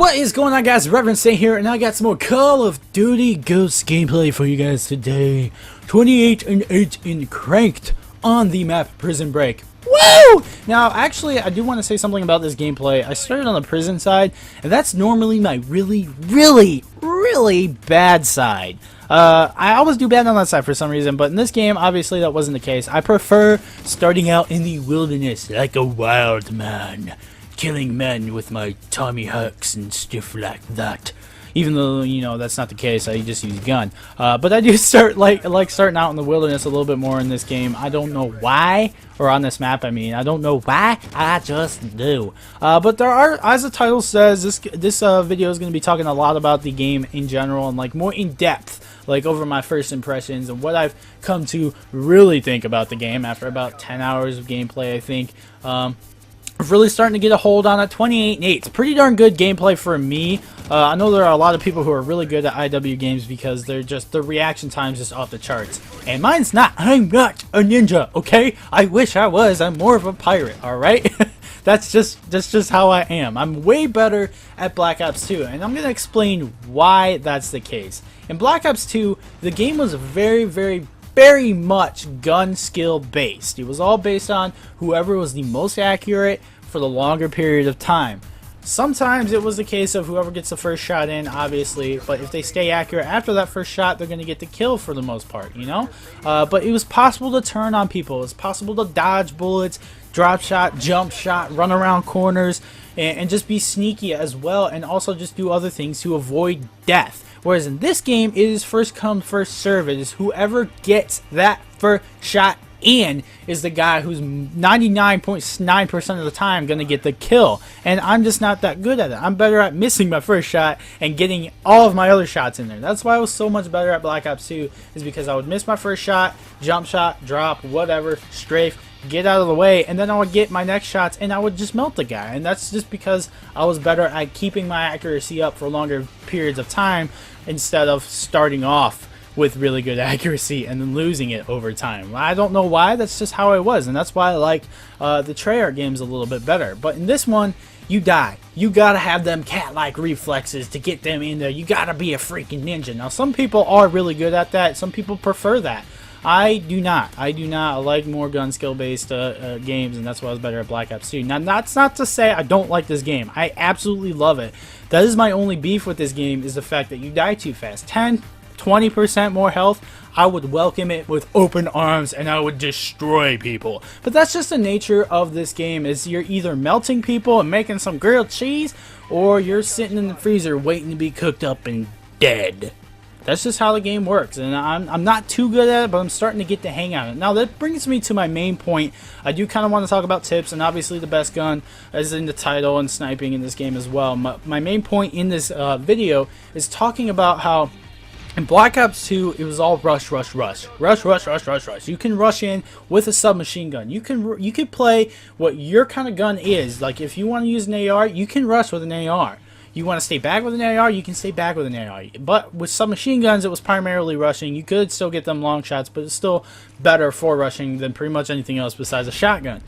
What is going on, guys? Reverend Saint here, and I got some more Call of Duty Ghosts gameplay for you guys today. 28 and 8 in Cranked on the map Prison Break. Woo! Now, actually, I do want to say something about this gameplay. I started on the prison side, and that's normally my really bad side. I always do bad on that side for some reason, but in this game, obviously, that wasn't the case. I prefer starting out in the wilderness like a wild man, killing men with my Tommy hawks and stuff like that. Even though, you know, that's not the case, I just use a gun. But I do start like starting out in the wilderness a little bit more in this game. I don't know why, or on this map, I mean. I don't know why, I just do. But there are, as the title says, this video is going to be talking a lot about the game in general and like more in depth, like over my first impressions and what I've come to really think about the game after about 10 hours of gameplay, I think. Really starting to get a hold on it. 28 and 8. It's pretty darn good gameplay for me. I know there are a lot of people who are really good at IW games because they're just, the reaction time's just off the charts. And mine's not. I'm not a ninja, okay? I wish I was. I'm more of a pirate, alright? That's just how I am. I'm way better at Black Ops 2, and I'm going to explain why that's the case. In Black Ops 2, the game was very much gun skill based. It was all based on whoever was the most accurate for the longer period of time. Sometimes it was the case of whoever gets the first shot in, obviously, but if they stay accurate after that first shot, they're going to get the kill for the most part, you know? But it was possible to turn on people. It was possible to dodge bullets, drop shot, jump shot, run around corners, and just be sneaky as well, and also just do other things to avoid death. Whereas in this game, it is first come, first serve. It is whoever gets that first shot in is the guy who's 99.9% of the time going to get the kill. And I'm just not that good at it. I'm better at missing my first shot and getting all of my other shots in there. That's why I was so much better at Black Ops 2, is because I would miss my first shot, jump shot, drop, whatever, strafe, get out of the way, and then I would get my next shots and I would just melt the guy. And that's just because I was better at keeping my accuracy up for longer periods of time instead of starting off with really good accuracy and then losing it over time. I don't know why, that's just how I was, and that's why I like the Treyarch games a little bit better. But in this one, you die. You gotta have them cat-like reflexes to get them in there. You gotta be a freaking ninja. Now, some people are really good at that. Some people prefer that. I do not. I like more gun skill based games, and that's why I was better at Black Ops 2. Now, that's not to say I don't like this game. I absolutely love it. That is my only beef with this game, is the fact that you die too fast. 10-20% more health, I would welcome it with open arms and I would destroy people. But that's just the nature of this game, is you're either melting people and making some grilled cheese, or you're sitting in the freezer waiting to be cooked up and dead. That's just how the game works, and I'm not too good at it, but I'm starting to get the hang of it. Now, that brings me to my main point. I do kind of want to talk about tips, and obviously the best gun is in the title, and sniping in this game as well. My main point in this video is talking about how in Black Ops 2, it was all rush. You can rush in with a submachine gun. You can play what your kind of gun is. Like, if you want to use an AR, you can rush with an AR. You want to stay back with an AR, you can stay back with an AR. But with submachine guns, it was primarily rushing. You could still get them long shots, but it's still better for rushing than pretty much anything else besides a shotgun.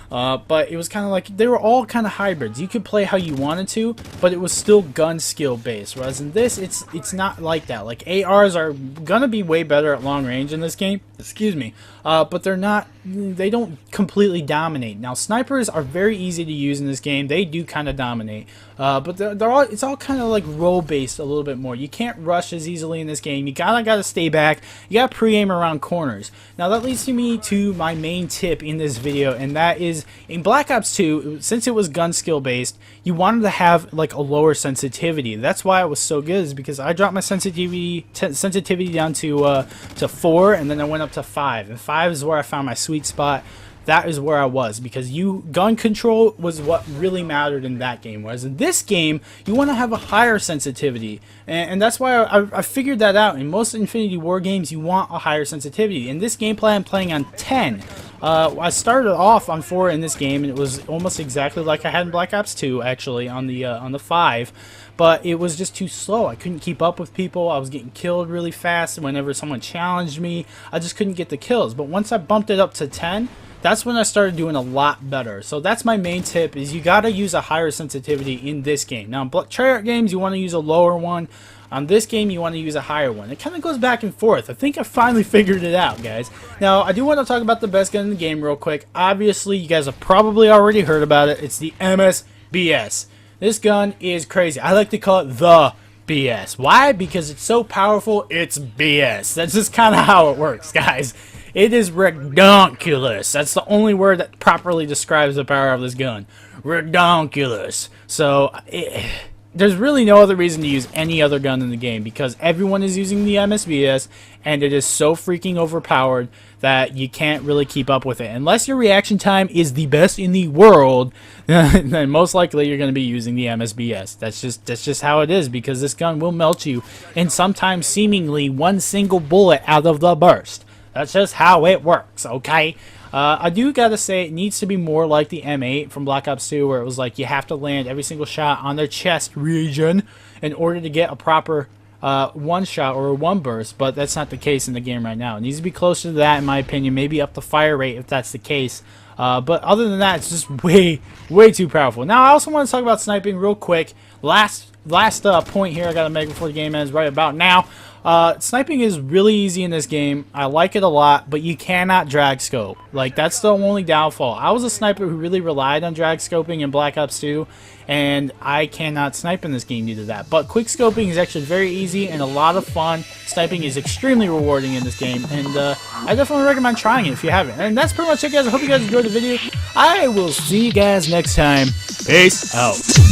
But it was kind of like, they were all kind of hybrids. You could play how you wanted to, but it was still gun skill based. Whereas in this, it's not like that. Like, ARs are gonna be way better at long range in this game. Excuse me. But they don't completely dominate. Now, snipers are very easy to use in this game. They do kind of dominate. But it's all kind of like role based a little bit more. You can't rush as easily in this game. You gotta stay back. You gotta pre-aim around corners. Now, that leads me to my main tip in this video, and that is, in Black Ops 2, since it was gun skill based, you wanted to have like a lower sensitivity. That's why it was so good, is because I dropped my sensitivity down to 4, and then I went up to 5, and 5 is where I found my sweet spot. That is where I was, because gun control was what really mattered in that game. Whereas in this game, you want to have a higher sensitivity, and that's why I figured that out. In most Infinity War games, you want a higher sensitivity. In this gameplay, I'm playing on 10. I started off on 4 in this game, and it was almost exactly like I had in Black Ops 2, actually, on the 5. But it was just too slow. I couldn't keep up with people. I was getting killed really fast. Whenever someone challenged me, I just couldn't get the kills. But once I bumped it up to 10, that's when I started doing a lot better. So that's my main tip, is you gotta use a higher sensitivity in this game. Now in Treyarch games you want to use a lower one. On this game you want to use a higher one. It kind of goes back and forth. I think I finally figured it out, guys. Now I do want to talk about the best gun in the game real quick. Obviously you guys have probably already heard about it. It's the MSBS. This gun is crazy. I like to call it the BS. Why? Because it's so powerful, it's BS. That's just kind of how it works, guys. It is redonkulous. That's the only word that properly describes the power of this gun. Redonkulous. So, there's really no other reason to use any other gun in the game, because everyone is using the MSBS, and it is so freaking overpowered that you can't really keep up with it. Unless your reaction time is the best in the world, then most likely you're going to be using the MSBS. That's just how it is, because this gun will melt you in sometimes seemingly one single bullet out of the burst. That's just how it works, okay? I do gotta say, it needs to be more like the M8 from Black Ops 2, where it was like you have to land every single shot on their chest region in order to get a proper one shot or a one burst, but that's not the case in the game right now. It needs to be closer to that, in my opinion, maybe up the fire rate if that's the case. But other than that, it's just way too powerful. Now, I also want to talk about sniping real quick. Last point here I gotta make before the game ends right about now. Sniping is really easy in this game. I like it a lot, but you cannot drag scope. Like, that's the only downfall. I was a sniper who really relied on drag scoping in Black Ops 2, and I cannot snipe in this game due to that. But quick scoping is actually very easy and a lot of fun. Sniping is extremely rewarding in this game, and I definitely recommend trying it if you haven't. And that's pretty much it, guys. I hope you guys enjoyed the video. I will see you guys next time. Peace out.